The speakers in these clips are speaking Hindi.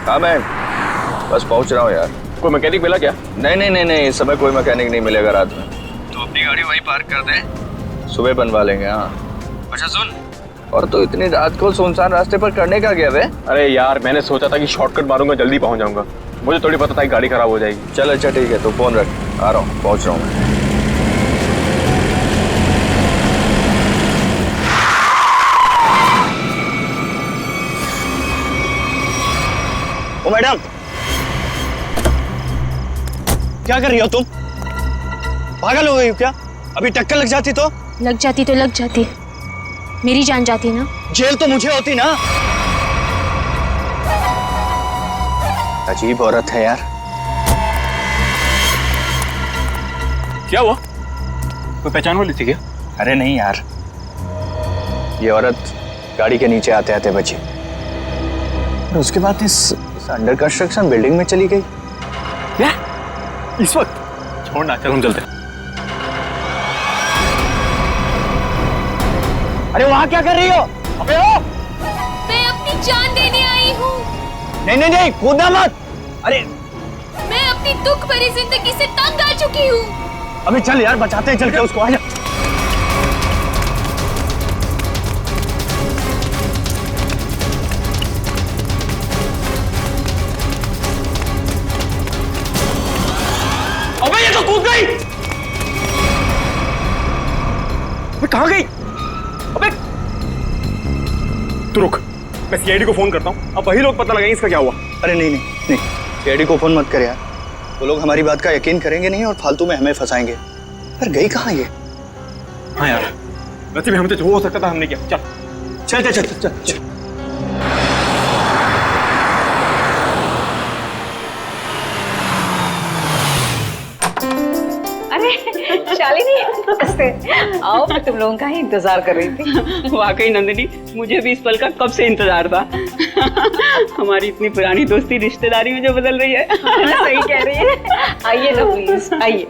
हाँ मैं बस पहुंच रहा हूँ यार। कोई मैकेनिक मिला क्या? नहीं, इस समय कोई मैकेनिक नहीं मिलेगा रात में। तो अपनी गाड़ी वहीं पार्क कर दे, सुबह बनवा लेंगे। हाँ अच्छा सुन, और तो इतनी रात को सुनसान रास्ते पर करने का गया वे? अरे यार मैंने सोचा था कि शॉर्टकट मारूंगा, जल्दी पहुंच जाऊंगा। मुझे थोड़ी पता था कि गाड़ी खराब हो जाएगी। चल अच्छा ठीक है, तो फोन रख, आ रहा हूँ, पहुंच रहा हूँ मैं। ओ मैडम, क्या कर रही हो तुम? पागल हो गई हो क्या? अभी टक्कर लग जाती तो? लग जाती, मेरी जान जाती ना। जेल तो मुझे होती ना। अजीब औरत है यार। क्या हुआ? कोई पहचान वाली थी क्या? अरे नहीं यार, ये औरत गाड़ी के नीचे आते आते बची और उसके बाद इस अंडर कंस्ट्रक्शन बिल्डिंग में चली गई। क्या? इस वक्त? छोड़ना, चल हम चलते हैं। अरे वहां क्या कर रही हो? अबे ओ! मैं अपनी जान देने आई हूँ। नहीं, कूदना मत। अरे मैं अपनी दुख भरी जिंदगी से तंग आ चुकी हूँ। अबे चल यार, बचाते हैं, चल के उसको। आजा। अबे ये तो कूद गई। अबे कहाँ गई? अबे तू रुक, मैं सीआईडी को फोन करता हूँ, अब वही लोग पता लगाएंगे इसका क्या हुआ। अरे नहीं, सीआईडी को फोन मत कर यार, वो लोग हमारी बात का यकीन करेंगे नहीं और फालतू में हमें फंसाएंगे। पर गई कहाँ ये? हाँ यार, वैसे भी हमें तो जो हो सकता था हमने किया। चल। अरे शालिनी, नमस्ते। आओ, मैं तुम लोगों का ही इंतजार कर रही थी। वाकई नंदिनी, मुझे भी इस पल का कब से इंतजार था। हमारी इतनी पुरानी दोस्ती रिश्तेदारी में जो बदल रही है। सही कह रही है। आइए ना प्लीज, आइए।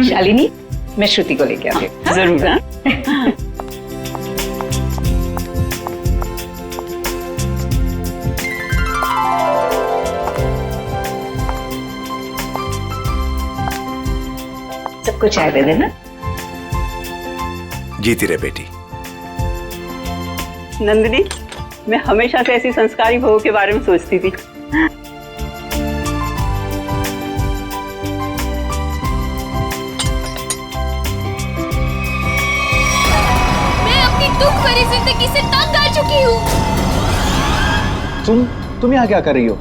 शालिनी, मैं श्रुति को लेके आती हूँ। जरूर। हाँ? सबको चाय दे देना। जीती रहे बेटी। नंदिनी, मैं हमेशा से ऐसी संस्कारी बहू के बारे में सोचती थी। मैं अपनी दुख भरी जिंदगी से तंग आ चुकी हूँ। तुम यहाँ क्या कर रही हो?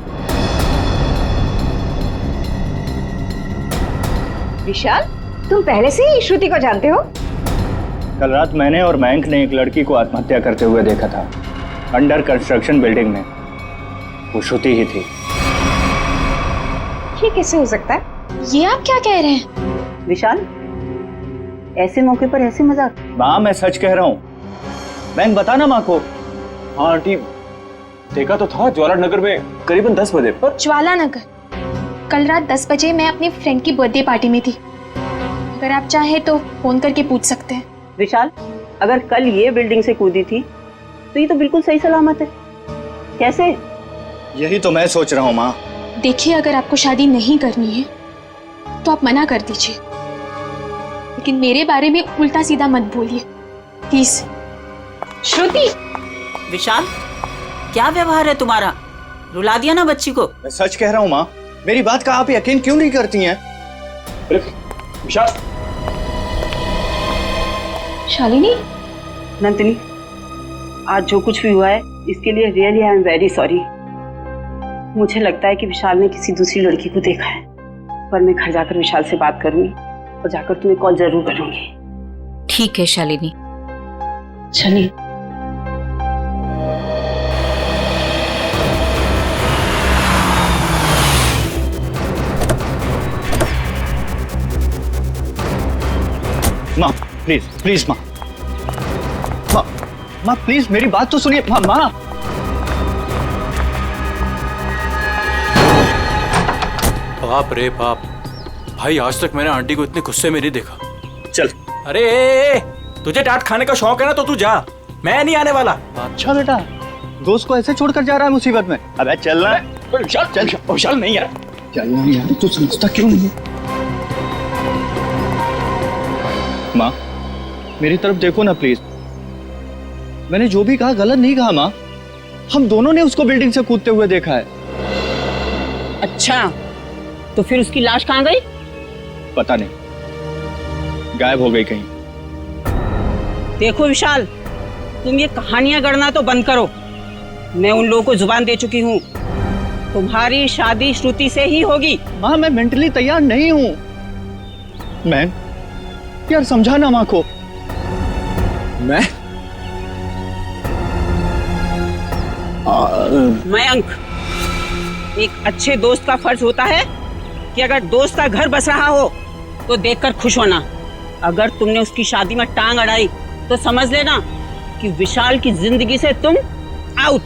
विशाल, तुम पहले से ही श्रुति को जानते हो? कल रात मैंने और मयंक ने एक लड़की को आत्महत्या करते हुए देखा था, अंडर कंस्ट्रक्शन बिल्डिंग में। वो श्रुति ही थी। ये कैसे हो सकता है? ये आप क्या कह रहे हैं? विशाल, ऐसे मौके पर ऐसे मजाक? माँ मैं सच कह रहा हूँ। मयंक बता ना माँ को। हाँ आंटी, देखा तो था ज्वाला नगर में करीबन 10 बजे पर। ज्वाला नगर? कल रात 10 बजे मैं अपनी फ्रेंड की बर्थडे पार्टी में थी। अगर आप चाहे तो फोन करके पूछ सकते हैं। विशाल, अगर कल ये बिल्डिंग से कूदी थी तो ये तो बिल्कुल सही सलामत है। कैसे? यही तो मैं सोच रहा हूँ माँ। देखिए, अगर आपको शादी नहीं करनी है तो आप मना कर दीजिए, लेकिन मेरे बारे में उल्टा सीधा मत बोलिए प्लीज। श्रुति! विशाल, क्या व्यवहार है तुम्हारा? रुला दिया ना बच्ची को। मैं सच कह रहा हूँ माँ, मेरी बात का आप यकीन क्यों नहीं करती हैं? विशाल। शालिनी, नंदिनी, आज जो कुछ भी हुआ है इसके लिए really I am very sorry. मुझे लगता है कि विशाल ने किसी दूसरी लड़की को देखा है, पर मैं घर जाकर विशाल से बात करूंगी और जाकर तुम्हें कॉल जरूर करूंगी। ठीक है शालिनी। चलिए। माँ प्लीज माँ प्लीज मेरी बात तो सुनिए। माँ बाप रे बाप, भाई आज तक मैंने आंटी को इतने गुस्से में नहीं देखा। चल अरे तुझे डांट खाने का शौक है ना तो तू जा, मैं नहीं आने वाला। अच्छा बेटा, दोस्त को ऐसे छोड़कर जा रहा है मुसीबत में। अबे चलना। विशाल चल, विशाल नहीं यार, चल यार, तू समझता क्यों नहीं? माँ मेरी तरफ देखो ना प्लीज। मैंने जो भी कहा गलत नहीं कहा माँ। हम दोनों ने उसको बिल्डिंग से कूदते हुए देखा है। अच्छा, तो फिर उसकी लाश कहाँ गई? पता नहीं, गायब हो गई कहीं। देखो विशाल, तुम ये कहानियां गढ़ना तो बंद करो। मैं उन लोगों को जुबान दे चुकी हूँ, तुम्हारी शादी श्रुति से ही होगी। माँ मैं मेंटली तैयार नहीं हूँ। मैं यार समझाना माँ को। मयंक, एक अच्छे दोस्त का फर्ज होता है कि अगर दोस्त का घर बस रहा हो तो देखकर खुश होना। अगर तुमने उसकी शादी में टांग अड़ाई तो समझ लेना कि विशाल की जिंदगी से तुम आउट।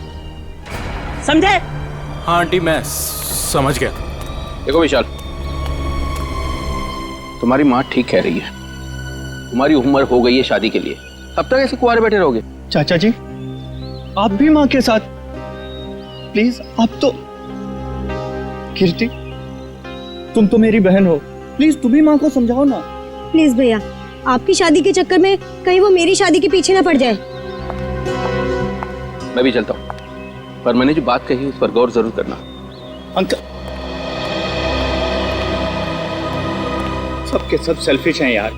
समझे? हाँ आंटी मैं समझ गया। देखो विशाल, तुम्हारी माँ ठीक कह रही है। तुम्हारी उम्र हो गई है शादी के लिए, तब तक ऐसे कुंवारे बैठे रहोगे? चाचा जी आप भी माँ के साथ प्लीज। आप तो कीर्ति, तुम तो मेरी बहन हो, प्लीज तुम भी माँ को समझाओ ना। प्लीज भैया, आपकी शादी के चक्कर में कहीं वो मेरी शादी के पीछे ना पड़ जाए। मैं भी चलता हूँ, पर मैंने जो बात कही उस पर गौर जरूर करना। अंकल सबके सब सेल्फिश हैं यार।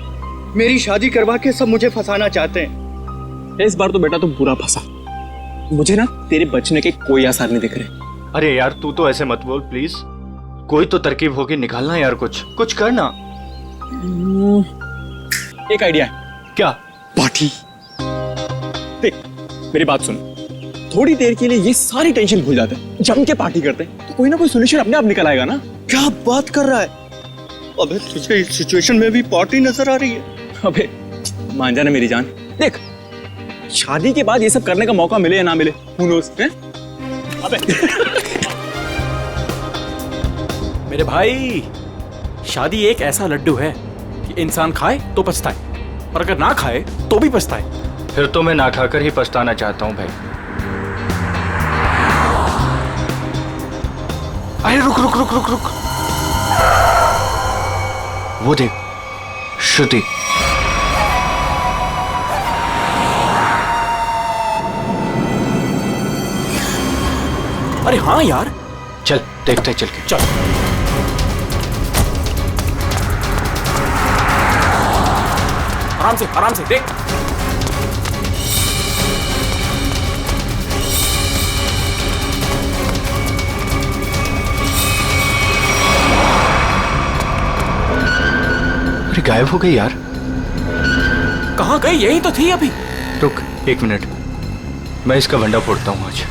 मेरी शादी करवा के सब मुझे फंसाना चाहते हैं। इस बार तो बेटा तुम पूरा फंसा। मुझे ना तेरे बचने के कोई आसार नहीं दिख रहे। अरे यार तू तो ऐसे मत बोल प्लीज। कोई तो तरकीब होगी, निकालना यार, कुछ करना। एक आइडिया है। क्या? पार्टी। देख मेरी बात सुन, थोड़ी देर के लिए ये सारी टेंशन भूल जाते हैं, जम के पार्टी करते हैं तो कोई ना कोई सोल्यूशन अपने आप निकल आएगा ना। क्या बात कर रहा है? अबे तुझे इस सिचुएशन में भी पार्टी नजर आ रही है? अबे मान जाना मेरी जान, देख शादी के बाद ये सब करने का मौका मिले या ना मिले, who knows, हैं? अबे मेरे भाई, शादी एक ऐसा लड्डू है कि इंसान खाए तो पछताए और अगर ना खाए तो भी पछताए। फिर तो मैं ना खाकर ही पछताना चाहता हूँ भाई। अरे रुक रुक रुक रुक रुक, वो देख श्रुति। अरे हाँ यार, चल देखते चल के। चल आराम से देख। अरे गायब हो गई यार। कहाँ गई? यही तो थी अभी। रुक 1 मिनट, मैं इसका भंडा फोड़ता हूँ आज।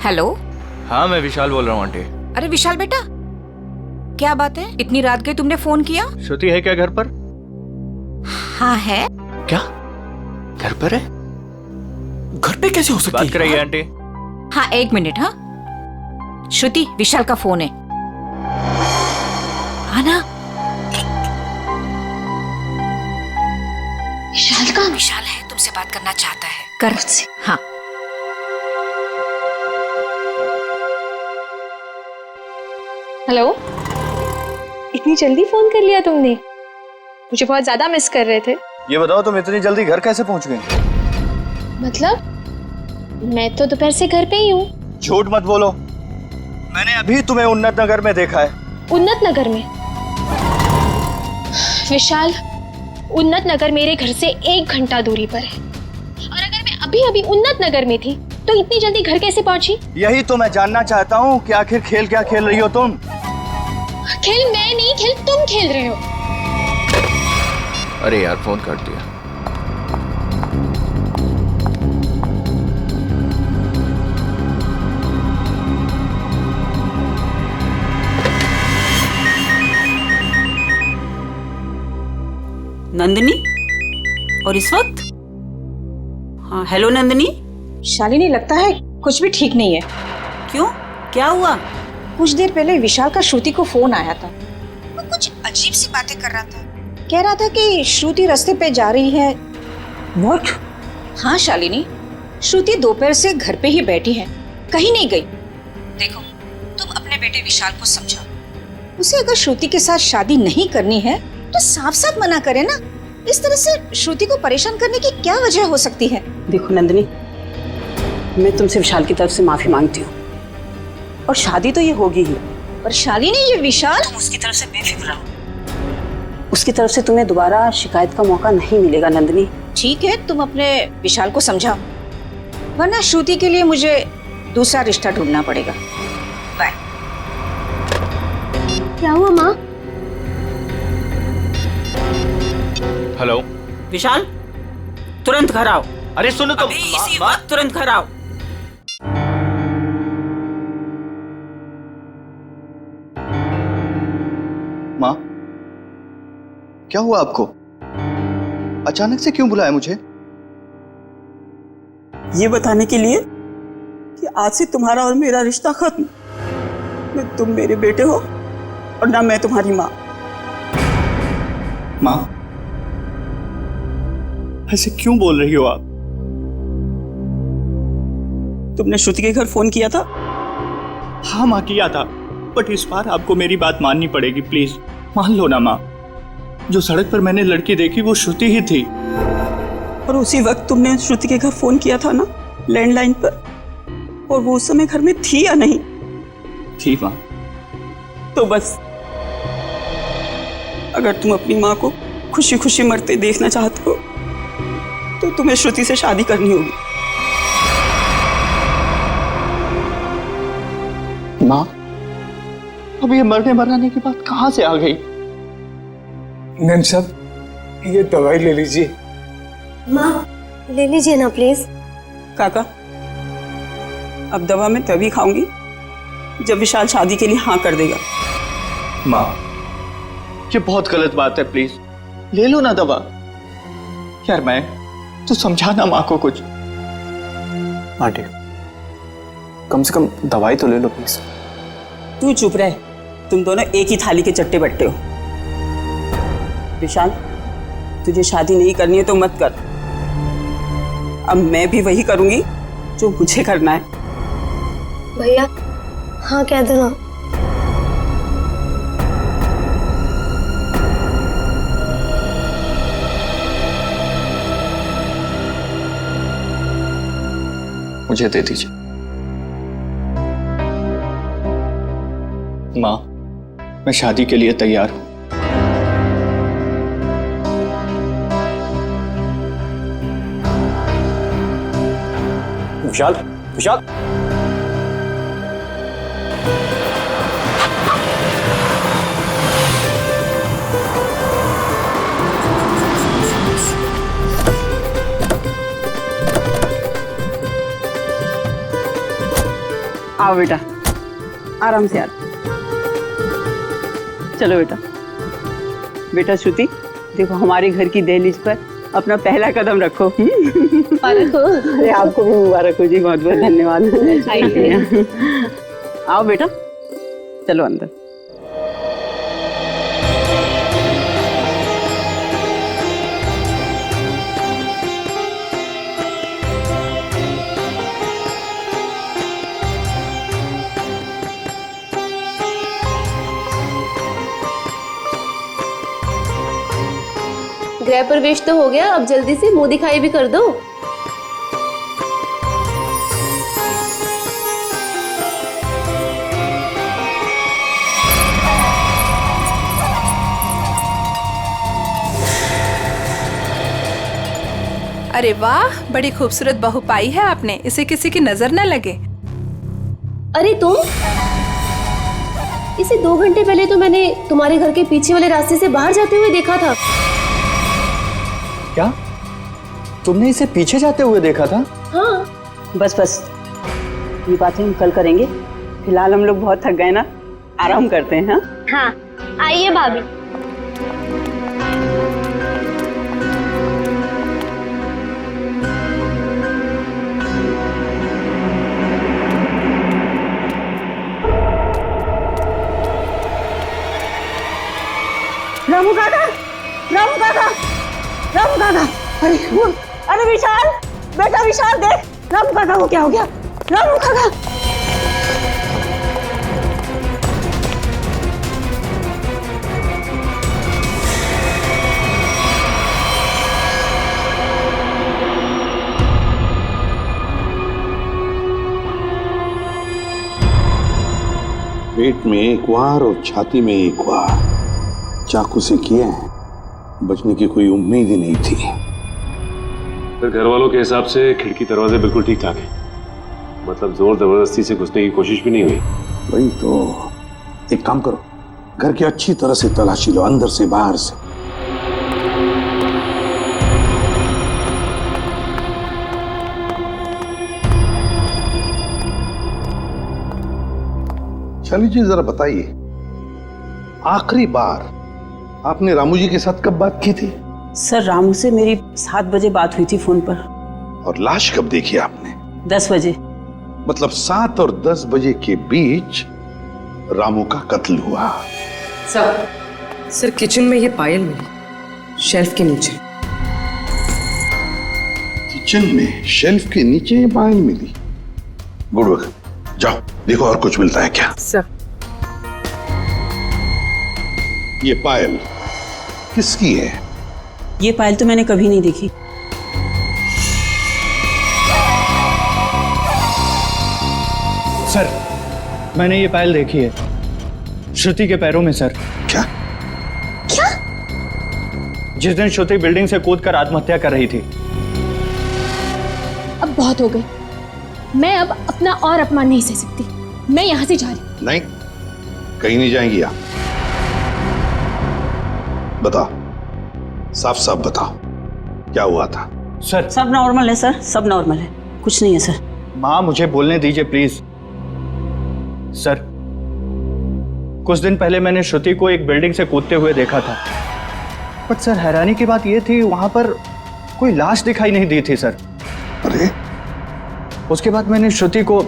हेलो। हाँ मैं विशाल बोल रहा हूँ आंटी। अरे विशाल बेटा, क्या बात है? इतनी रात गई तुमने फोन किया? श्रुति है क्या घर पर? हाँ है। क्या घर पर है? घर पे कैसे हो सकती बात कराइए आंटी। हाँ 1 मिनट। हाँ श्रुति, विशाल का फोन है। आना। विशाल का? विशाल है, तुमसे बात करना चाहता है। कर मुझसे। हाँ हेलो, इतनी जल्दी फोन कर लिया तुमने? मुझे बहुत ज्यादा मिस कर रहे थे। ये बताओ तुम इतनी जल्दी घर कैसे पहुंच गए? मतलब मैं तो दोपहर से घर पे ही हूँ। झूठ मत बोलो, मैंने अभी तुम्हें उन्नत नगर में देखा है। उन्नत नगर में? विशाल, उन्नत नगर मेरे घर से 1 घंटा दूरी पर है, और अगर मैं अभी अभी उन्नत नगर में थी तो इतनी जल्दी घर कैसे पहुंची? यही तो मैं जानना चाहता हूँ कि आखिर खेल क्या खेल रही हो तुम? खेल मैं नहीं, खेल तुम खेल रहे हो। अरे यार फोन कर दिया। नंदिनी, और इस वक्त? हाँ हेलो नंदिनी। शालिनी, लगता है कुछ भी ठीक नहीं है। क्यों, क्या हुआ? कुछ देर पहले विशाल का श्रुति को फोन आया था। वो कुछ अजीब सी बातें कर रहा था। कह रहा था कि श्रुति रास्ते पे जा रही है। व्हाट? हाँ शालिनी, श्रुति दोपहर से घर पे ही बैठी है, कहीं नहीं गई। देखो, तुम अपने बेटे विशाल को समझाओ। उसे अगर श्रुति के साथ शादी नहीं करनी है तो साफ साफ मना करे ना। इस तरह से श्रुति को परेशान करने की क्या वजह हो सकती है? देखो नंदिनी, मैं तुमसे विशाल की तरफ से माफी मांगती हूँ, और शादी तो ये होगी ही। पर शालिनी, ये विशाल, तुम उसकी तरफ से बेफिक्र रहो। उसकी तरफ से तुम्हें दोबारा शिकायत का मौका नहीं मिलेगा नंदिनी। ठीक है, तुम अपने विशाल को समझाओ, वरना श्रुति के लिए मुझे दूसरा रिश्ता ढूंढना पड़ेगा। बाय। क्या हुआ माँ? हेलो। विशाल, तुरंत घर आओ। अरे सुनो तो। अभी इसी वक्त तुरंत घर आओ। माँ, क्या हुआ आपको? अचानक से क्यों बुलाया मुझे? ये बताने के लिए कि आज से तुम्हारा और मेरा रिश्ता खत्म। न तुम मेरे बेटे हो और ना मैं तुम्हारी माँ। माँ, ऐसे क्यों बोल रही हो आप? तुमने श्रुति के घर फोन किया था? हाँ माँ, किया था, बट इस बार आपको मेरी बात माननी पड़ेगी, प्लीज मान लो ना माँ। जो सड़क पर मैंने लड़की देखी वो श्रुति ही थी। और उसी वक्त तुमने श्रुति के घर फोन किया था ना, लैंडलाइन पर, और वो उस समय घर में थी या नहीं? थी माँ। तो बस, अगर तुम अपनी माँ को खुशी खुशी मरते देखना चाहते हो तो तुम्हें श्रुति से शादी करनी होगी। माँ, अब ये मरने मराने की बात कहाँ से आ गई? मैम साहब, ये दवाई ले लीजिए। माँ, ले लीजिए ना प्लीज। काका, अब दवा मैं तभी खाऊंगी जब विशाल शादी के लिए हाँ कर देगा। माँ, ये बहुत गलत बात है, प्लीज ले लो ना दवा। यार मैं तो समझाना माँ को कुछ। आंटी, कम से कम दवाई तो ले लो प्लीज। तू चुप रहे, तुम दोनों एक ही थाली के चट्टे बट्टे हो। विशाल, तुझे शादी नहीं करनी है तो मत कर। अब मैं भी वही करूंगी जो मुझे करना है। भैया, हाँ कह दो ना। मुझे दे दीजिए। माँ, मैं शादी के लिए तैयार हूं। विशाल, विशाल, आओ बेटा, आराम से आ। चलो बेटा। बेटा श्रुति, देखो हमारे घर की दहलीज पर अपना पहला कदम रखो। अरे आपको भी मुबारक हो जी, बहुत बहुत धन्यवाद। आओ बेटा, चलो अंदर। गृह प्रवेश तो हो गया, अब जल्दी से मुंह दिखाई भी कर दो। अरे वाह, बड़ी खूबसूरत बहू पाई है आपने, इसे किसी की नजर न लगे। अरे तुम, इसे 2 घंटे पहले तो मैंने तुम्हारे घर के पीछे वाले रास्ते से बाहर जाते हुए देखा था। क्या तुमने इसे पीछे जाते हुए देखा था? हाँ। बस बस, ये बातें हम कल करेंगे। फिलहाल हम लोग बहुत थक गए ना, आराम करते हैं। हाँ, आइए भाभी। रामू काका, रामू काका, रामू काका, अरे विशाल, बेटा विशाल देख, रामू काका को क्या हो गया? रामू काका। पेट में एक वार और छाती में एक वार, चाकू से किए हैं, बचने की कोई उम्मीद ही नहीं थी। फिर घर वालों के हिसाब से खिड़की दरवाजे बिल्कुल ठीक ठाक है, मतलब जोर जबरदस्ती से घुसने की कोशिश भी नहीं हुई। वही तो, एक काम करो, घर की अच्छी तरह से तलाशी लो, अंदर से बाहर से। शाली जी जरा बताइए, आखिरी बार आपने रामू जी के साथ कब बात की थी? सर रामू से मेरी 7 बजे बात हुई थी फोन पर। और लाश कब देखी आपने? 10 बजे। मतलब 7 और 10 बजे के बीच रामू का कत्ल हुआ। सर किचन में ये पायल मिली, शेल्फ के नीचे। किचन में शेल्फ के नीचे ये पायल मिली? गुड वर्क, जाओ देखो और कुछ मिलता है क्या। सर ये पायल किसकी है? ये पायल तो मैंने कभी नहीं देखी। सर मैंने ये पायल देखी है, श्रुति के पैरों में सर। क्या? क्या? जिस दिन श्रुति बिल्डिंग से कूदकर आत्महत्या कर रही थी। अब बहुत हो गई, मैं अब अपना और अपमान नहीं सह सकती, मैं यहाँ से जा रही हूँ। नहीं, कहीं नहीं जाएंगी आप। बताओ, साफ साफ बताओ, क्या हुआ था? सर सब नॉर्मल है सर, सब नॉर्मल है, कुछ नहीं है सर। माँ मुझे बोलने दीजिए प्लीज। सर कुछ दिन पहले मैंने श्रुति को एक बिल्डिंग से कूदते हुए देखा था, बट सर हैरानी की बात यह थी वहां पर कोई लाश दिखाई नहीं दी थी सर। अरे उसके बाद मैंने श्रुति को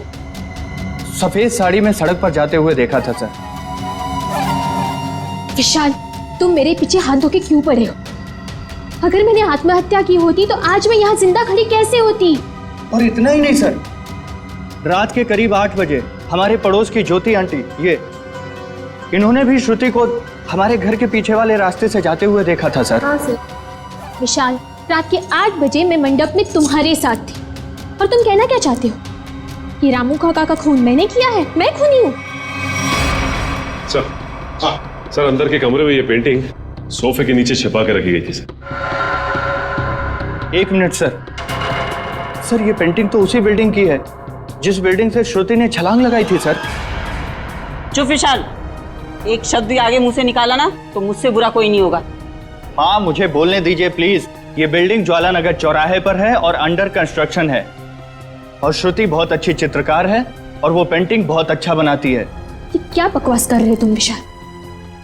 सफेद साड़ी में सड़क पर जाते हुए देखा था सर। विशाल, तुम मेरे पीछे हाथ धो के क्यों पड़े हो? अगर मैंने आत्महत्या की होती तो आज मैं यहाँ जिंदा खड़ी कैसे होती? और इतना ही नहीं सर, रात के करीब 8 बजे हमारे पड़ोस की ज्योति आंटी, इन्होंने भी श्रुति को हमारे घर के पीछे वाले रास्ते से जाते हुए देखा था सर। हाँ सर। विशाल, रात के 8 बजे मैं मंडप में तुम्हारे साथ थी, और तुम कहना क्या चाहते हो कि रामू काका का खून मैंने किया है? मैं खूनी हूँ? सर अंदर के कमरे में ये पेंटिंग सोफे के नीचे छिपा के रखी गई थी सर। 1 minute sir. सर ये पेंटिंग तो उसी बिल्डिंग की है जिस बिल्डिंग से श्रुति ने छलांग लगाई थी सर। चुप विशाल, एक शब्द भी आगे मुंह से निकाला ना तो मुझसे बुरा कोई नहीं होगा। माँ मुझे बोलने दीजिए प्लीज। ये बिल्डिंग ज्वालानगर चौराहे पर है और अंडर कंस्ट्रक्शन है, और श्रुति बहुत अच्छी चित्रकार है और वो पेंटिंग बहुत अच्छा बनाती है। ये क्या बकवास कर रहे हो तुम विशाल?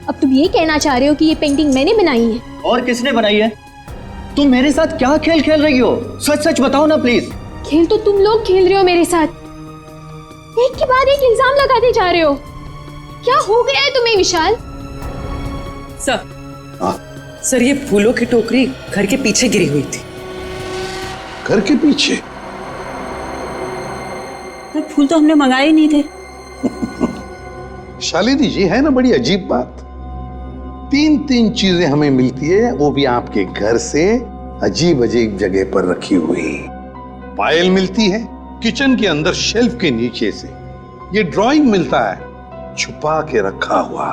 अब तुम ये कहना चाह रहे हो कि ये पेंटिंग मैंने बनाई है? और किसने बनाई है? तुम मेरे साथ क्या खेल खेल रही हो? सच सच बताओ ना प्लीज। खेल तो तुम लोग खेल रहे हो मेरे साथ, एक के बाद एक इल्जाम लगाते जा रहे हो। क्या हो गया है तुम्हें विशाल? सर ये फूलों की टोकरी घर के पीछे गिरी हुई थी। घर के पीछे? फूल तो हमने मंगाए नहीं थे। शालिनी जी, है ना बड़ी अजीब बात, 3 चीजें हमें मिलती है, वो भी आपके घर से अजीब अजीब जगह पर रखी हुई। पायल मिलती है किचन के अंदर शेल्फ के नीचे से, ये ड्राइंग मिलता है छुपा के रखा हुआ,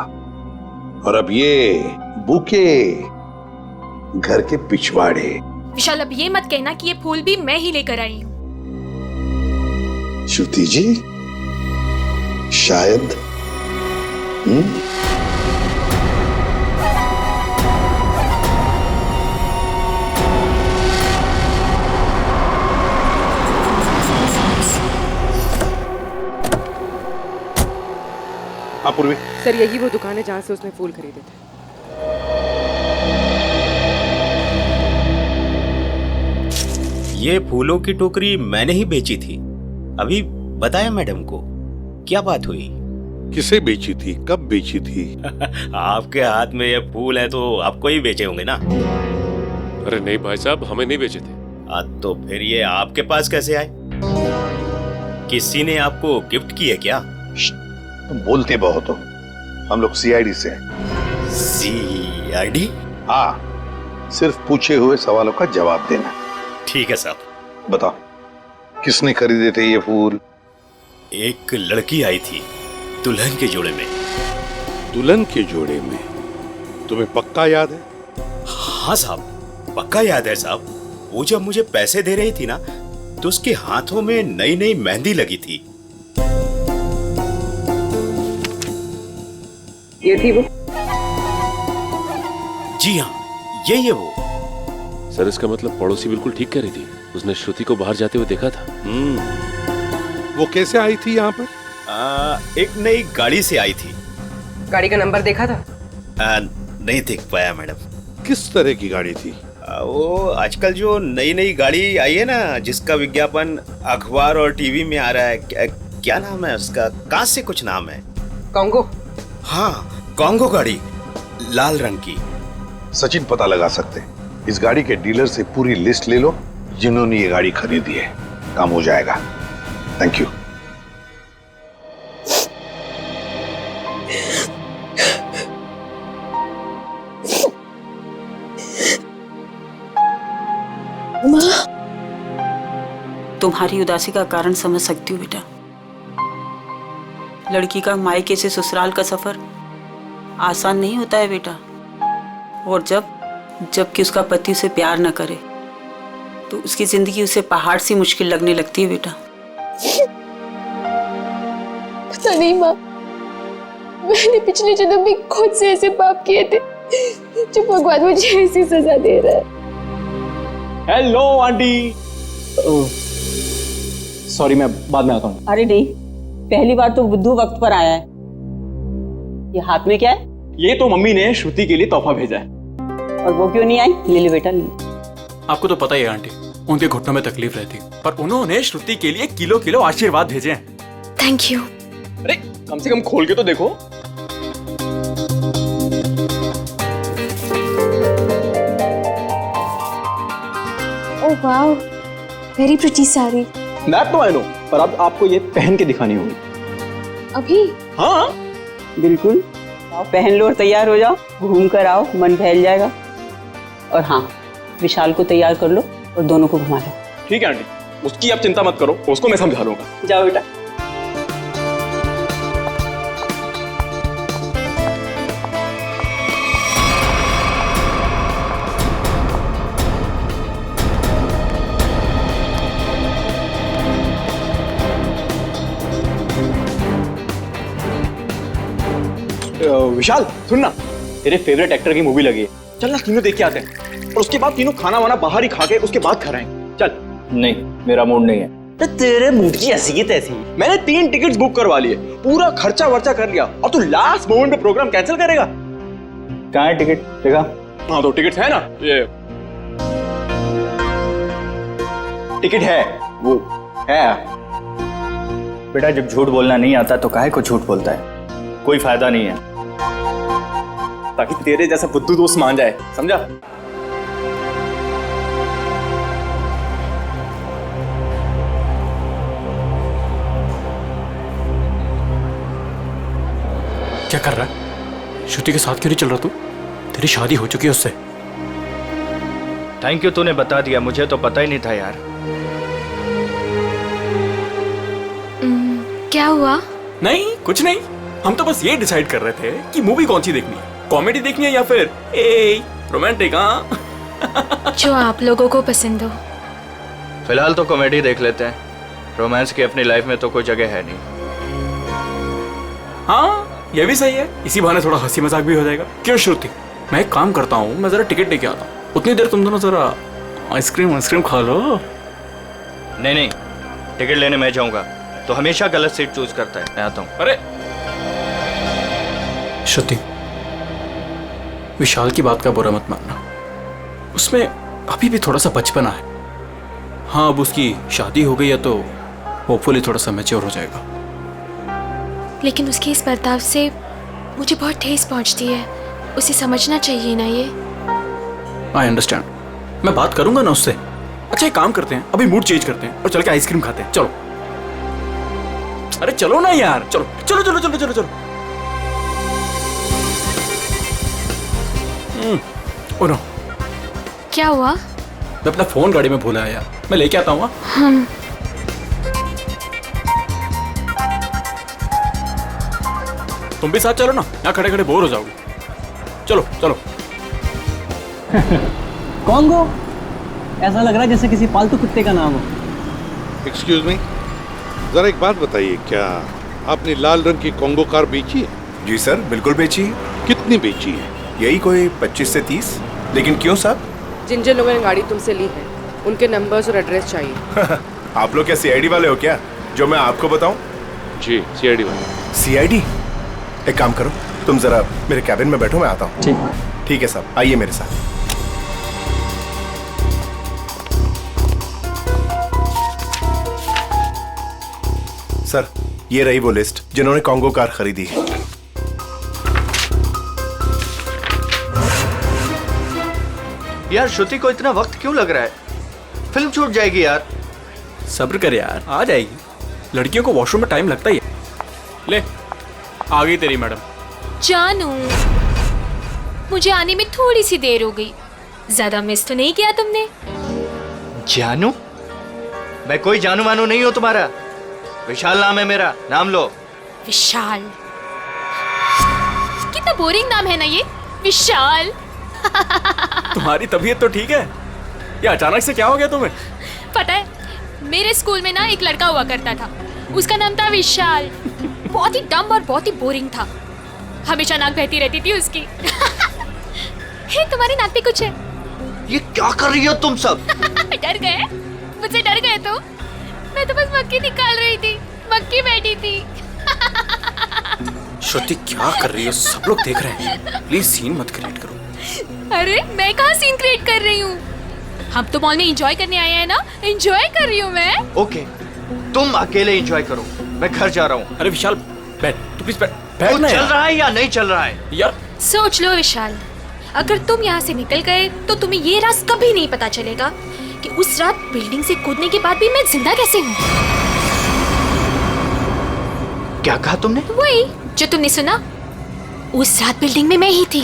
और अब ये बुके घर के पिछवाड़े। विशाल, अब ये मत कहना कि ये फूल भी मैं ही लेकर आई हूँ। श्रुति जी, शायद पूर्वी। सर यही वो दुकान है जहाँ से उसने फूल खरीदे थे। ये फूलों की टोकरी मैंने ही बेची थी, अभी बताया मैडम को। क्या बात हुई? किसे बेची थी, कब बेची थी? आपके हाथ में ये फूल है तो आपको ही बेचे होंगे ना? अरे नहीं भाई साहब, हमें नहीं बेचे थे। तो फिर ये आपके पास कैसे आए? किसी ने आपको गिफ्ट किए क्या? तुम बोलते बहुत हो। हम लोग सीआईडी से हैं। सीआईडी? हाँ, सिर्फ पूछे हुए सवालों का जवाब देना। ठीक है साहब। बताओ, किसने खरीदे थे ये फूल? एक लड़की आई थी दुल्हन के जोड़े में। दुल्हन के जोड़े में? तुम्हें पक्का याद है? हाँ साहब, पक्का याद है साहब। वो जब मुझे पैसे दे रही थी ना, तो उसके हाथों में नई नई मेहंदी लगी थी। ये थी वो? जी हाँ, यही है वो। सर इसका मतलब पड़ोसी बिल्कुल ठीक कह रही थी। उसने श्रुति को बाहर जाते हुए देखा था। वो कैसे आई थी यहाँ पर? एक नई गाड़ी से आई थी। गाड़ी का नंबर देखा था? नहीं देख पाया मैडम। किस तरह की गाड़ी थी? वो आजकल जो नई नई गाड़ी आई है ना, जिसका विज्ञापन अखबार और टीवी में आ रहा है, क्या नाम है उसका? कहाँ से कुछ नाम है। कॉन्गो? हाँ, कॉन्गो गाड़ी, लाल रंग की। सचिन पता लगा सकते। इस गाड़ी के डीलर से पूरी लिस्ट ले लो जिन्होंने ये गाड़ी खरीदी है। काम हो जाएगा। Thank you. तुम्हारी उदासी का कारण समझ सकती हूँ बेटा। लड़की का मायके से ससुराल का सफर आसान नहीं होता है बेटा। और जबकि उसका पति उसे प्यार न करे तो उसकी जिंदगी उसे पहाड़ सी मुश्किल लगने लगती है बेटा। पता नहीं माँ, मैंने पिछले जन्म में खुद से ऐसे पाप किए थे जो भगवान मुझे ऐसी सजा दे रहा है। Hello aunty. सॉरी, मैं बाद में आता हूँ। अरे नहीं, पहली बार तो बुद्धू वक्त पर आया है। ये हाथ में क्या है? ये तो मम्मी ने श्रुति के लिए तोहफा भेजा है। और वो क्यों नहीं आई? ले ले बेटा, ले। आपको तो पता ही है आंटी, उनके घुटनों में तकलीफ रहती, पर उन्होंने श्रुति के लिए किलो किलो आशीर्वाद भेजे हैं। Thank you. अरे कम से कम खोल के तो देखो। Oh wow, very pretty sari. That no I know, पर अब आपको ये पहन के दिखानी होगी। अभी? हाँ बिल्कुल, आओ पहन लो और तैयार हो जाओ। घूम कर आओ, मन बहल जाएगा। और हाँ, विशाल को तैयार कर लो और दोनों को घुमा लो। ठीक है आंटी, उसकी आप चिंता मत करो, उसको मैं समझा लूंगा। जाओ बेटा। विशाल सुन ना, तेरे फेवरेट एक्टर की मूवी लगी है, चल ना तीनों देख के आते हैं। और उसके बाद तीनों खाना वाना बाहर ही खा के उसके बाद कराएंगे। चल। नहीं, मेरा मूड नहीं है। तो तेरे मूड की ऐसी की तैसी। मैंने 3 टिकट्स बुक करवा लिए, पूरा खर्चा वर्चा कर लिया, और तू लास्ट मोमेंट पे प्रोग्राम कैंसिल करेगा? कहाँ है टिकट? देखा? हाँ तो टिकट है ना, ये टिकट है, वो है। बेटा जब झूठ बोलना नहीं आता तो काहे को झूठ बोलता है? कोई फायदा नहीं है। ताकि तेरे जैसा बुद्धू दोस्त मान जाए, समझा? क्या कर रहा है? श्रुति के साथ क्यों नहीं चल रहा तू? तेरी शादी हो चुकी है उससे। थैंक यू, तूने बता दिया, मुझे तो पता ही नहीं था यार। क्या हुआ? नहीं कुछ नहीं, हम तो बस ये डिसाइड कर रहे थे कि मूवी कौन सी देखनी है, कॉमेडी देखनी है या फिर रोमांटिक। हाँ जो आप लोगों को पसंद हो। फिलहाल तो कॉमेडी देख लेते हैं, रोमांस की अपनी लाइफ में तो कोई जगह है नहीं। हाँ ये भी सही है, इसी बहाने थोड़ा हंसी मजाक भी हो जाएगा। क्यों श्रुति, मैं एक काम करता हूँ, मैं जरा टिकट लेके आता हूँ, उतनी देर तुम दोनों जरा आइसक्रीम खा लो। नहीं, टिकट लेने मैं जाऊंगा तो हमेशा गलत सीट चूज करता है। मैं आता हूँ। अरे श्रुति, विशाल की बात का बुरा मत मानना, उसमें अभी भी थोड़ा सा बचपना है। हाँ अब उसकी शादी हो गई है तो होपफुली थोड़ा सा मैच्योर हो जाएगा। लेकिन उसके इस बर्ताव से मुझे बहुत ठेस पहुंचती है। उसे समझना चाहिए ना ये। आई अंडरस्टैंड, मैं बात करूंगा ना उससे। अच्छा एक काम करते हैं, अभी मूड चेंज करते हैं और चल के आइसक्रीम खाते हैं। चलो, अरे चलो ना यार, चलो चलो चलो चलो चलो चलो। ओ नो, क्या हुआ? मैं अपना फोन गाड़ी में भूला है यार, मैं लेके आता हूँ। हम तुम भी साथ चलो ना, यहाँ खड़े खड़े बोर हो जाओगे। चलो चलो। कॉन्गो, ऐसा लग रहा है जैसे किसी पालतू कुत्ते का नाम हो। एक्सक्यूज मी, जरा एक बात बताइए, क्या आपने लाल रंग की कॉन्गो कार बेची है? जी सर, बिल्कुल बेची है। कितनी बेची है? यही कोई 25 से 30। लेकिन क्यों साहब? जिन जिन लोगों ने गाड़ी तुमसे ली है उनके नंबर्स और एड्रेस चाहिए। आप लोग क्या सीआईडी वाले हो क्या, जो मैं आपको बताऊं? जी सीआईडी वाले। सीआईडी? एक काम करो, तुम जरा मेरे कैबिन में बैठो, मैं आता हूँ। ठीक ठीक है साहब, आइए मेरे साथ। सर, ये रही वो लिस्ट जिन्होंने कॉन्गो कार खरीदी है। यार श्रुति को इतना वक्त क्यों लग रहा है? फिल्म छूट जाएगी यार। सब्र कर यार, आ जाएगी। लड़कियों को वॉशरूम में टाइम लगता ही है। ले, आ गई तेरी मैडम। जानू, मुझे आने में थोड़ी सी देर हो गई। ज्यादा मिस तो नहीं किया तुमने? जानू? मैं कोई जानू मानू नहीं हूं तुम्हारा। विशाल नाम है मेरा, नाम लो। विशाल? कितना बोरिंग नाम है ना ये, विशाल। तुम्हारी तबीयत तो ठीक है? ये अचानक से क्या हो गया तुम्हें? पता है, मेरे स्कूल में ना एक लड़का हुआ करता था, उसका नाम था विशाल। बहुत ही डम और बहुत ही बोरिंग था, हमेशा नाक बहती रहती थी उसकी। हे, तुम्हारी नाक पे कुछ है? ये क्या कर रही हो तुम सब? डर गए? मुझसे डर गए तो? मैं तो बस मक्खी निकाल रही थी, मक्खी बैठी थी। श्रुति क्या कर रही है, सब लोग देख रहे हैं। प्लीज सीन मत क्रिएट करो। अरे मैं कहाँ सीन क्रिएट कर रही हूँ? हम तो मॉल में एंजॉय करने आए हैं ना, एंजॉय कर रही हूँ मैं। ओके, तुम अकेले एंजॉय करो, मैं घर जा रहा हूँ। अरे विशाल बैठ, तू प्लीज बैठ। तो चल रहा है या नहीं चल रहा है? यार सोच लो विशाल, अगर तुम यहाँ से निकल गए तो तुम्हें ये राज कभी नहीं पता चलेगा कि उस रात बिल्डिंग से कूदने के बाद भी मैं जिंदा कैसे हूँ। क्या कहा तुमने? वही जो तुमने सुना, उस रात बिल्डिंग में मैं ही थी।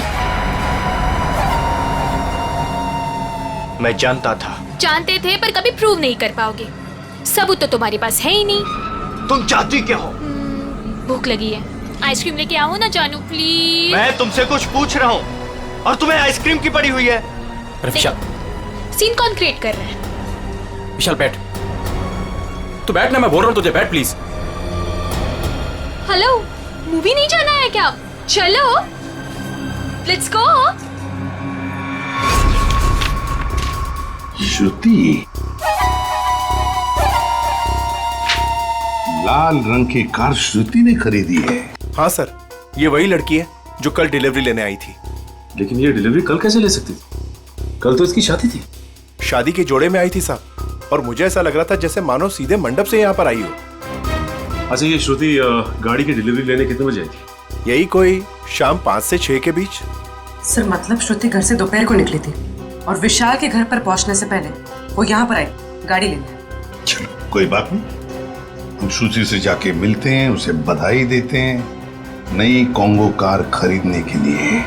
मैं जानता था। जानते थे पर कभी प्रूव नहीं कर पाओगे, सबूत तो तुम्हारे पास है ही नहीं। तुम चाहती क्या हो? भूख लगी है, आइसक्रीम लेके आओ ना जानू प्लीज। मैं तुमसे कुछ पूछ रहा हूँ और तुम्हें आइसक्रीम की पड़ी हुई है। अरे विशाल, सीन कौन क्रिएट कर रहा है? विशाल बैठ, तू बैठ ना, मैं बोल रहा हूँ तुझे, बैठ प्लीज। हेलो, मूवी नहीं जाना है क्या? चलो, लेट्स गो। श्रुति, लाल रंग की कार श्रुति ने खरीदी है? हाँ सर, ये वही लड़की है जो कल डिलीवरी लेने आई थी। लेकिन ये डिलीवरी कल कैसे ले सकती थी? कल तो इसकी शादी थी। शादी के जोड़े में आई थी साहब, और मुझे ऐसा लग रहा था जैसे मानो सीधे मंडप से यहाँ पर आई हो। अच्छा, ये श्रुति गाड़ी की डिलीवरी लेने कितने बजे आई थी? यही कोई शाम 5 से 6 के बीच। सर मतलब श्रुति घर से दोपहर को निकली थी और विशाल के घर पर पहुंचने से पहले वो यहाँ पर आई गाड़ी लेने। चलो कोई बात नहीं, हम श्रुति से जाके मिलते हैं, उसे बधाई देते हैं नई कॉन्गो कार खरीदने के लिए।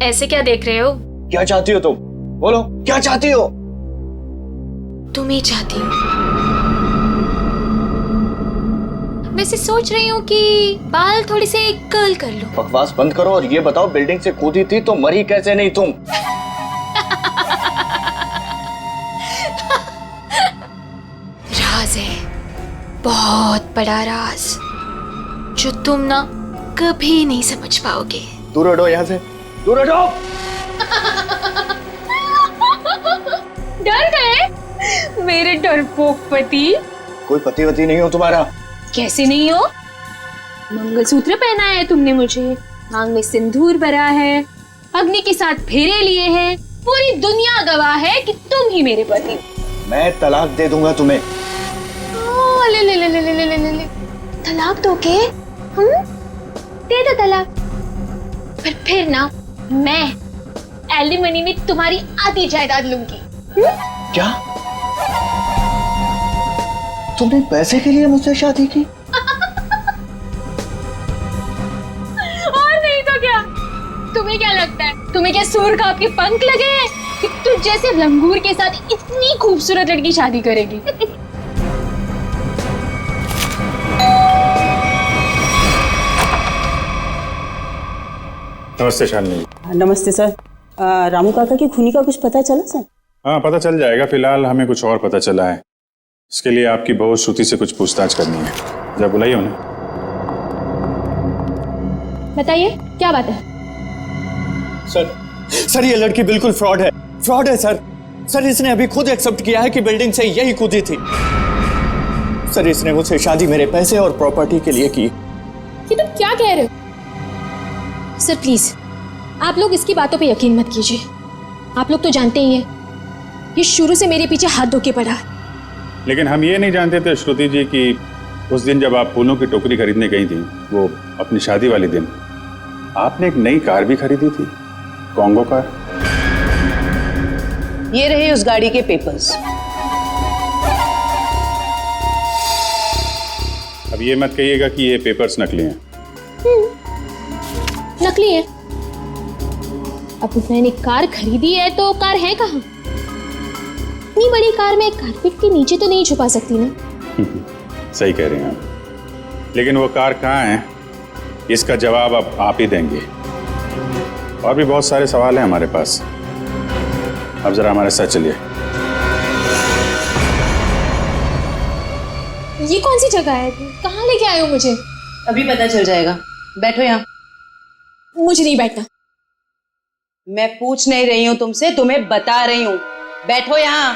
ऐसे क्या देख रहे हो? क्या चाहती हो तुम? बोलो, क्या चाहती हो? तुम ही चाहती हो। वैसे सोच रही हूँ कि बाल थोड़ी से कर्ल कर लो। बकवास बंद करो और ये बताओ, बिल्डिंग से कूदी थी तो मरी कैसे नहीं तुम? राज है, बहुत बड़ा राज, जो तुम ना कभी नहीं समझ पाओगे। दूर हटो यहाँ से, दूर हटो। डर गए मेरे डरपोक पति? कोई पति वती नहीं हो तुम्हारा। कैसे नहीं हो? मंगलसूत्र पहना है तुमने मुझे, मांग में सिंदूर भरा है, अग्नि के साथ फेरे लिए हैं, पूरी दुनिया गवाह है कि तुम ही मेरे पति। मैं तलाक दे दूंगा तुम्हें। ले ले ले ले ले ले ले ले ले। तलाक दोगे? दे दो तलाक। पर फिर ना मैं एलिमनी में तुम्हारी आधी जायदाद लूंगी। क्या? तुमने पैसे के लिए मुझसे शादी की? और नहीं तो क्या? तुम्हें क्या लगता है? तुम्हें क्या सूर का आपके पंख लगे हैं कि तुझ जैसे लंगूर के साथ इतनी खूबसूरत लड़की शादी करेगी? नमस्ते शालिनी। नमस्ते सर। रामू काका की खूनी का कुछ पता चला सर? हाँ, पता चल जाएगा। फिलहाल हमें कुछ और पता चला है। इसके लिए आपकी बहू श्रुति से कुछ पूछताछ करनी है। जब बुलाइए उन्हें। बताइए क्या बात है? सर ये लड़की बिल्कुल फ्रॉड है सर। सर इसने अभी खुद एक्सेप्ट किया है कि बिल्डिंग से यही कूदी थी। सर इसने मुझसे शादी मेरे पैसे और प्रॉपर्टी के लिए की। ये तुम क्या कह रहे हो? सर प्लीज आप लोग इसकी बातों पे यकीन मत कीजिए। आप लोग तो जानते ही हैं ये शुरू से मेरे पीछे हाथ धो के पड़ा है। लेकिन हम ये नहीं जानते थे श्रुति जी कि उस दिन जब आप फूलों की टोकरी खरीदने गई थी, वो अपनी शादी वाले दिन, आपने एक नई कार भी खरीदी थी, कॉन्गो कार। ये रहे उस गाड़ी के पेपर्स। अब ये मत कहिएगा कि ये पेपर्स नकली हैं। नकली है? अब मैंने कार खरीदी है तो कार है कहाँ? इतनी बड़ी कार में कारपेट के नीचे तो नहीं छुपा सकती ना। सही कह रहे हैं आप। लेकिन वो कार कहाँ है, इसका जवाब अब आप ही देंगे। और भी बहुत सारे सवाल हैं हमारे पास। अब जरा हमारे साथ चलिए। ये कौन सी जगह है? कहाँ लेके आए हो मुझे? अभी पता चल जाएगा। बैठो यहाँ। मुझे नहीं बैठना। मैं पूछ नहीं रही हूँ तुमसे, तुम्हें बता रही हूँ। बैठो यहाँ।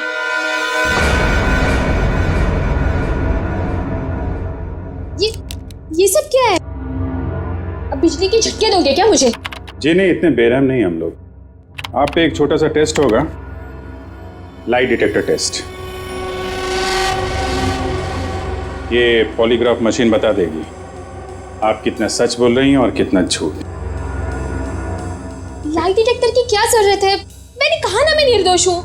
ये सब क्या है? अब बिजली के झटके दोगे क्या मुझे? जी नहीं, इतने बेरहम नहीं हम लोग। आप पे एक छोटा सा टेस्ट होगा, लाइट डिटेक्टर टेस्ट। ये पॉलीग्राफ मशीन बता देगी आप कितना सच बोल रही हैं और कितना झूठ। लाइट डिटेक्टर की क्या जरूरत है? मैंने कहा ना मैं निर्दोष हूँ।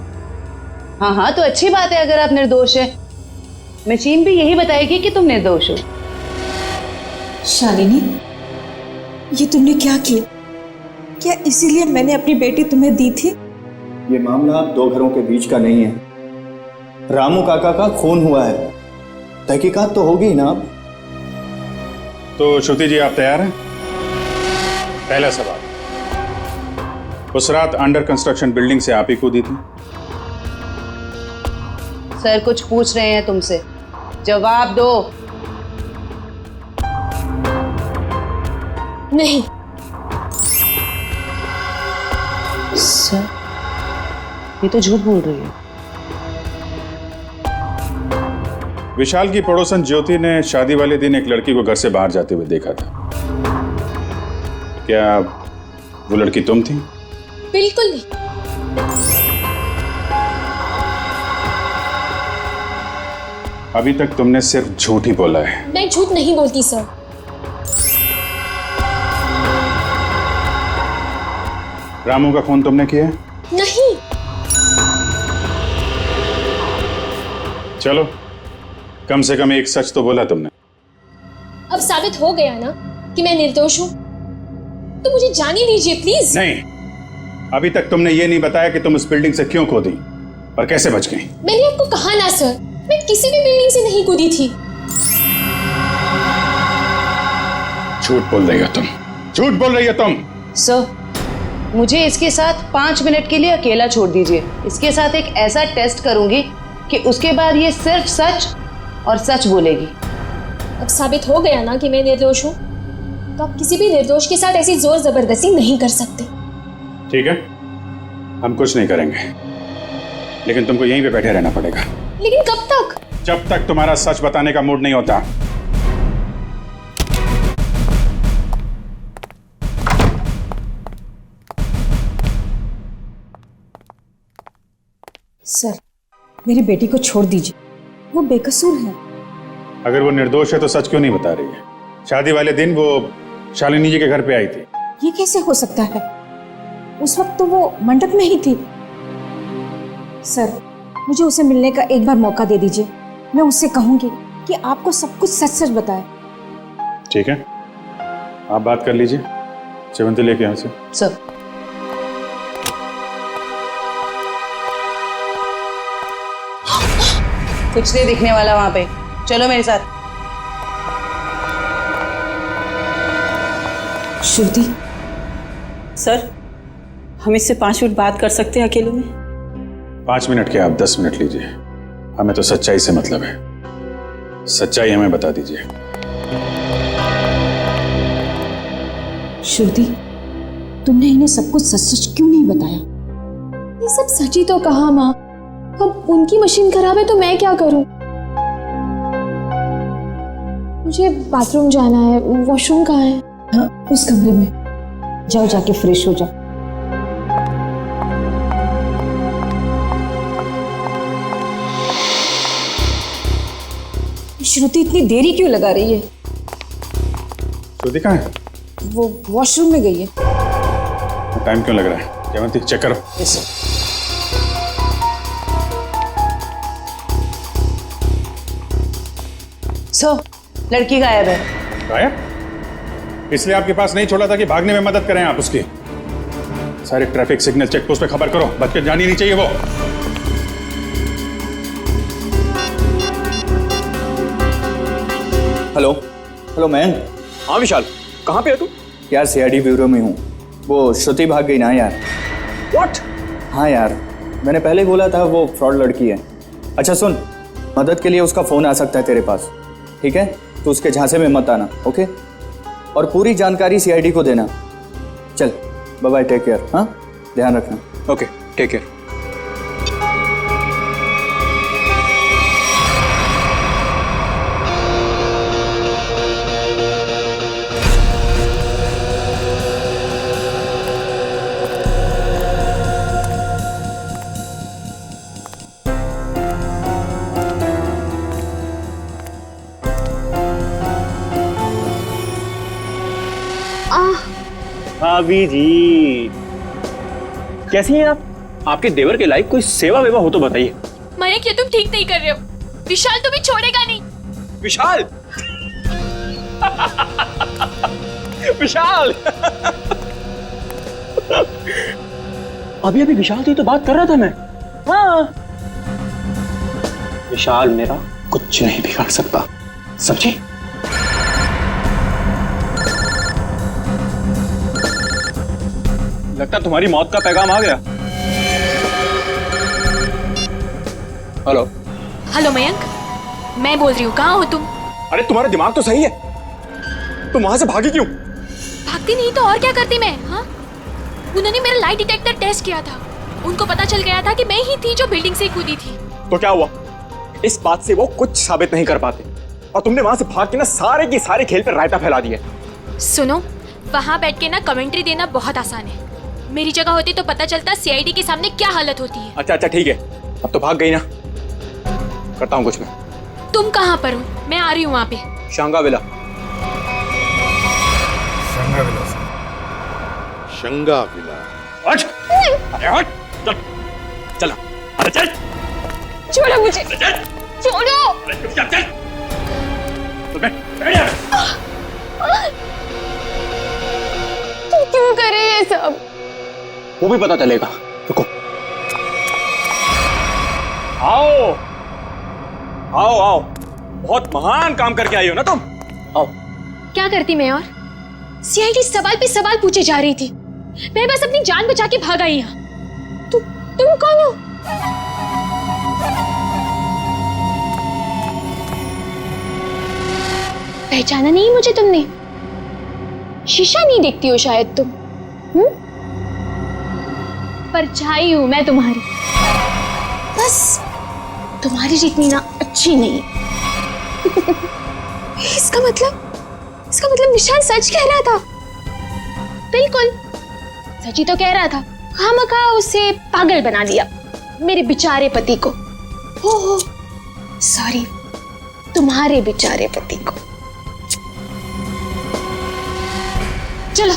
हाँ तो अच्छी बात है अगर आप निर्दोष है। मशीन भी यही बताएगी कि तुम निर्दोष हो। शालिनी, ये तुमने क्या किया? क्या इसीलिए मैंने अपनी बेटी तुम्हें दी थी? ये मामला दो घरों के बीच का नहीं है। रामू काका का खून हुआ है, तहकीकात तो होगी ना। अब तो श्रुति जी आप तैयार हैं? पहला सवाल, उस रात अंडर कंस्ट्रक्शन बिल्डिंग से आप ही कूदी थी? सर कुछ पूछ रहे हैं तुमसे, जवाब दो। नहीं। सर ये तो झूठ बोल रही है। विशाल की पड़ोसन ज्योति ने शादी वाले दिन एक लड़की को घर से बाहर जाते हुए देखा था। क्या वो लड़की तुम थी? बिल्कुल नहीं। अभी तक तुमने सिर्फ झूठ ही बोला है। मैं झूठ नहीं बोलती सर। रामू का खून तुमने किया? नहीं। चलो, कम से कम एक सच तो बोला तुमने। अब साबित हो गया ना कि मैं निर्दोष हूँ, तो मुझे जाने दीजिए प्लीज। नहीं, अभी तक तुमने ये नहीं बताया कि तुम उस बिल्डिंग से क्यों कूदी और कैसे बच गई। मैंने आपको कहा ना सर, मैं किसी भी बिल्डिंग से नहीं कूदी थी। झूठ बोल रही हो तुम, झूठ बोल रही हो तुम। सर मुझे इसके साथ 5 मिनट के लिए अकेला छोड़ दीजिए। इसके साथ एक ऐसा टेस्ट करूंगी कि उसके बाद ये सिर्फ सच और सच बोलेगी। अब साबित हो गया ना कि मैं निर्दोष हूँ, तो आप किसी भी निर्दोष के साथ ऐसी जोर जबरदस्ती नहीं कर सकते। ठीक है, हम कुछ नहीं करेंगे, लेकिन तुमको यहीं पे बैठे रहना पड़ेगा। लेकिन कब तक? जब तक तुम्हारा सच बताने का मूड नहीं होता। सर, मेरी बेटी को छोड़ दीजिए, वो बेकसूर है। अगर वो निर्दोष है तो सच क्यों नहीं बता रही है? शादी वाले दिन वो शालिनी जी के घर पे आई थी। ये कैसे हो सकता है? उस वक्त तो वो मंडप में ही थी। सर, मुझे उसे मिलने का एक बार मौका दे दीजिए। मैं उससे कहूंगी कि आपको सब कुछ सच सच बताए। ठीक है, आप बात कर लीजिए। सेवंती लेके यहाँ से। सर, कुछ नहीं दिखने वाला वहां पे, चलो मेरे साथ। श्रुति सर, हम इससे 5 मिनट बात कर सकते हैं अकेले में? 5 मिनट के आप 10 मिनट लीजिए, हमें तो सच्चाई से मतलब है। सच्चाई हमें बता दीजिए। श्रुति, तुमने इन्हें सब कुछ सच सच क्यों नहीं बताया? ये सब सच ही तो कहा माँ। अब उनकी मशीन खराब है तो मैं क्या करूं? मुझे बाथरूम जाना है। वॉशरूम कहाँ है? हाँ, उस कमरे में जाओ, जाके फ्रेश हो जाओ। श्रुति इतनी देरी क्यों लगा रही है? श्रुति कहाँ है? वो वॉशरूम में गई है। टाइम क्यों लग रहा है? जयवंती चेक करो। Yes sir. लड़की गायब है। गायब? इसलिए आपके पास नहीं छोड़ा था कि भागने में मदद करें आप उसकी। सारे ट्रैफिक सिग्नल चेक पोस्ट पे खबर करो, बच के जानी नहीं चाहिए वो। Hello hello man. हाँ विशाल, कहाँ पे है तू? यार सीआईडी ब्यूरो में हूँ। वो श्रुति भाग गई ना यार। व्हाट? हाँ यार, मैंने पहले बोला था वो फ्रॉड लड़की है। अच्छा सुन, मदद के लिए उसका फ़ोन आ सकता है तेरे पास, ठीक है? तो उसके झांसे में मत आना, ओके? और पूरी जानकारी सीआईडी को देना। चल बाय बाय, टेक केयर। हाँ, ध्यान रखना। Okay, take care. भाभी जी कैसी हैं आप? आपके देवर के लायक कोई सेवा वेवा हो तो बताइए। मयंक, ये तुम ठीक नहीं कर रहे हो। विशाल तुम्हें छोड़ेगा नहीं। विशाल विशाल अभी अभी विशाल से तो बात कर रहा था मैं। हाँ, विशाल मेरा कुछ नहीं बिगाड़ सकता, समझे? लगता तुम्हारी मौत का पैगाम आ गया। हेलो हेलो मयंक, मैं बोल रही हूँ, कहाँ हो तुम? अरे तुम्हारा दिमाग तो सही है, तुम वहां से भागी क्यों? भागती नहीं तो और क्या करती मैं? हाँ, उन्होंने मेरा लाई डिटेक्टर टेस्ट किया था। उनको पता चल गया था कि मैं ही थी जो बिल्डिंग से कूदी थी। तो क्या हुआ? इस बात से वो कुछ साबित नहीं कर पाते और तुमने वहां से भाग के ना सारे के सारे खेल पर रायता फैला दिया। सुनो, वहां बैठ के ना कमेंट्री देना बहुत आसान है। मेरी जगह होती तो पता चलता सीआईडी के सामने क्या हालत होती है। अच्छा अच्छा ठीक है, अब तो भाग गई ना, करता हूँ कुछ मैं। तुम कहाँ पर हो? मैं आ रही हूँ वहाँ पे। शंगाविला। शंगाविला। हट! अरे हट! चल, चल, अरे चल! छोड़ो मुझे, छोड़ो! चल, चल! तो बैठ जा। तू क्यों करे ये सब? वो भी पता चलेगा, रुको। आओ आओ आओ, बहुत महान काम करके आई हो ना तुम। आओ। क्या करती मैं? और सीआईडी सवाल पे सवाल पूछे जा रही थी, मैं बस अपनी जान बचा के भाग आई यहाँ। तुम कौन हो? पहचाना नहीं मुझे तुमने? शीशा नहीं देखती हो शायद तुम? परछाई हूं मैं तुम्हारी, बस तुम्हारी जितनी ना अच्छी नहीं। इसका मतलब विशाल सच कह रहा था। बिल्कुल सच ही तो कह रहा था, खामखा उसे पागल बना दिया। मेरे बेचारे पति को। हो सॉरी, तुम्हारे बेचारे पति को। चलो।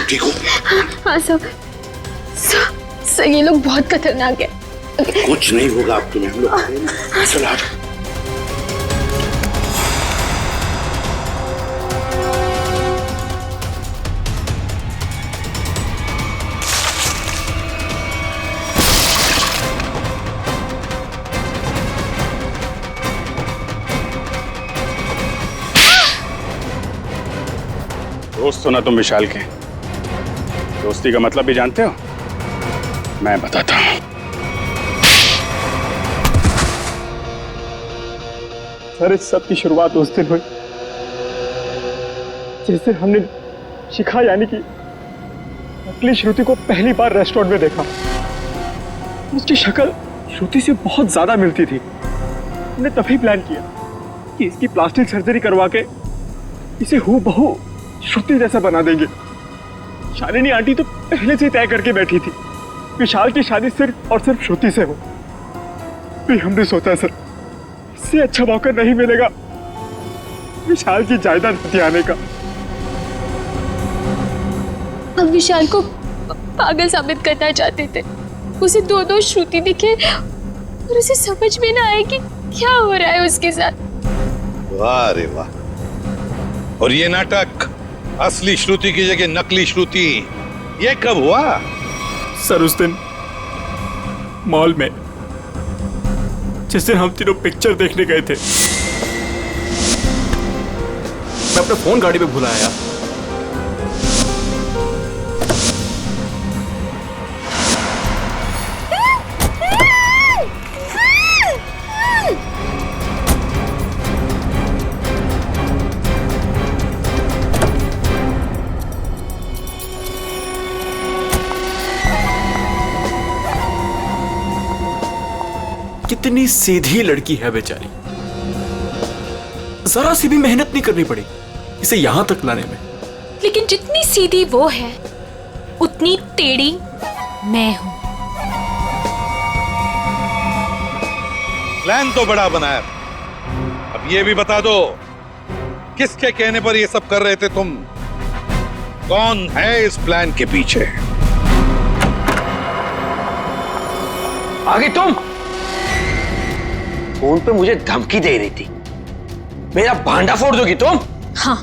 ठीक हो? हाँ सर, ये लोग बहुत खतरनाक है। कुछ नहीं होगा अब तुम्हें, हम लोग चलो। दोस्त हो ना तुम विशाल के? दोस्ती का मतलब भी जानते हो? मैं बताता हूं। सर, इस सब की शुरुआत उस दिन हुई जिस दिन हमने शिखा यानी कि नकली श्रुति को पहली बार रेस्टोरेंट में देखा। उसकी शक्ल श्रुति से बहुत ज्यादा मिलती थी। हमने तभी प्लान किया कि इसकी प्लास्टिक सर्जरी करवा के इसे हूबहू श्रुति जैसा बना देंगे। शालिनी आंटी तो पहले से तय करके बैठी थी, विशाल की शादी सिर्फ और सिर्फ श्रुति से हो। फिर हमने सोचा सर, इससे अच्छा मौका नहीं मिलेगा विशाल की जायदाद हथियाने का। हम विशाल को पागल साबित करना चाहते थे। उसे दो श्रुति दिखे और उसे समझ में ना आए कि क्या हो रहा है उसके साथ। वाह रे वाह! और ये नाटक असली श्रुति की जगह नकली श्रुति, ये कब हुआ? सर, उस दिन मॉल में जिस दिन हम तीनों पिक्चर देखने गए थे। मैं अपना फोन गाड़ी में भूल आया। कितनी सीधी लड़की है बेचारी, जरा सी भी मेहनत नहीं करनी पड़ी इसे यहां तक लाने में। लेकिन जितनी सीधी वो है उतनी टेढ़ी मैं हूं। प्लान तो बड़ा बनाया, अब ये भी बता दो किसके कहने पर ये सब कर रहे थे तुम? कौन है इस प्लान के पीछे? आगे तुम फोन पे मुझे धमकी दे रही थी, मेरा भांडा फोड़ दोगी तुम? हाँ,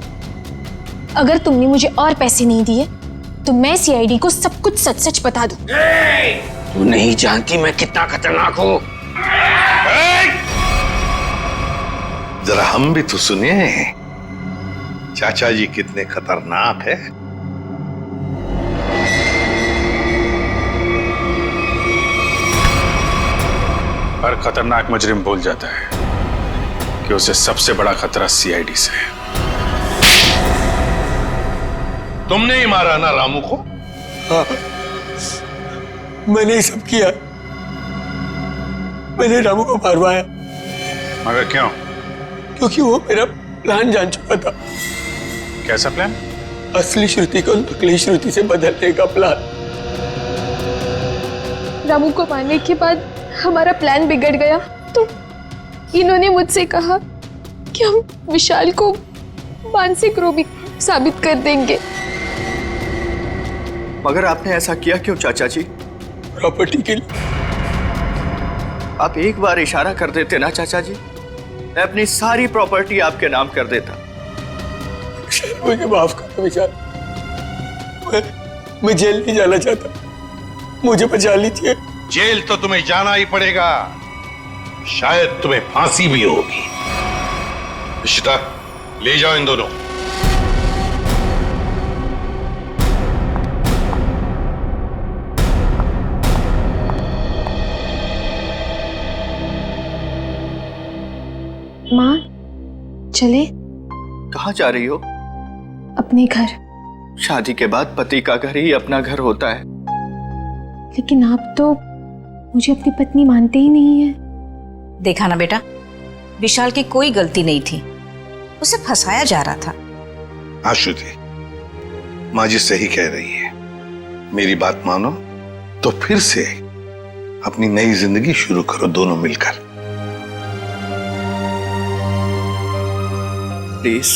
अगर तुमने मुझे और पैसे नहीं दिए तो मैं सीआईडी को सब कुछ सच सच बता दूं। तू नहीं जानती मैं कितना खतरनाक हूं। जरा हम भी तो सुनिए चाचा जी कितने खतरनाक है। हर खतरनाक मुजरिम भूल जाता है कि उसे सबसे बड़ा खतरा सीआईडी से है। तुमने ही मारा ना रामू को? हाँ, मैंने ही सब किया। मैंने रामू को मारवाया। मगर क्यों? क्योंकि वो मेरा प्लान जान चुका था। कैसा प्लान? असली श्रुति को नकली श्रुति से बदलने का प्लान। रामू को मारने के बाद हमारा प्लान बिगड़ गया तो इन्होंने मुझसे कहा कि हम विशाल को मानसिक रोग साबित कर देंगे। मगर आपने ऐसा किया क्यों चाचा जी? प्रॉपर्टी के लिए। आप एक बार इशारा कर देते ना चाचा जी, मैं अपनी सारी प्रॉपर्टी आपके नाम कर देता। मुझे माफ कर दो विशाल, मैं जेल नहीं जाना चाहता, मुझे बचा लीजिए। जेल तो तुम्हें जाना ही पड़ेगा, शायद तुम्हें फांसी भी होगी। इशिता, ले जाओ इन दोनों। माँ चले? कहाँ जा रही हो? अपने घर। शादी के बाद पति का घर ही अपना घर होता है। लेकिन आप तो मुझे अपनी पत्नी मानते ही नहीं है। देखा ना बेटा, विशाल की कोई गलती नहीं थी, उसे फंसाया जा रहा था। हाँ श्रुति, माँ जी सही कह रही है। मेरी बात मानो तो फिर से अपनी नई जिंदगी शुरू करो दोनों मिलकर। प्लीज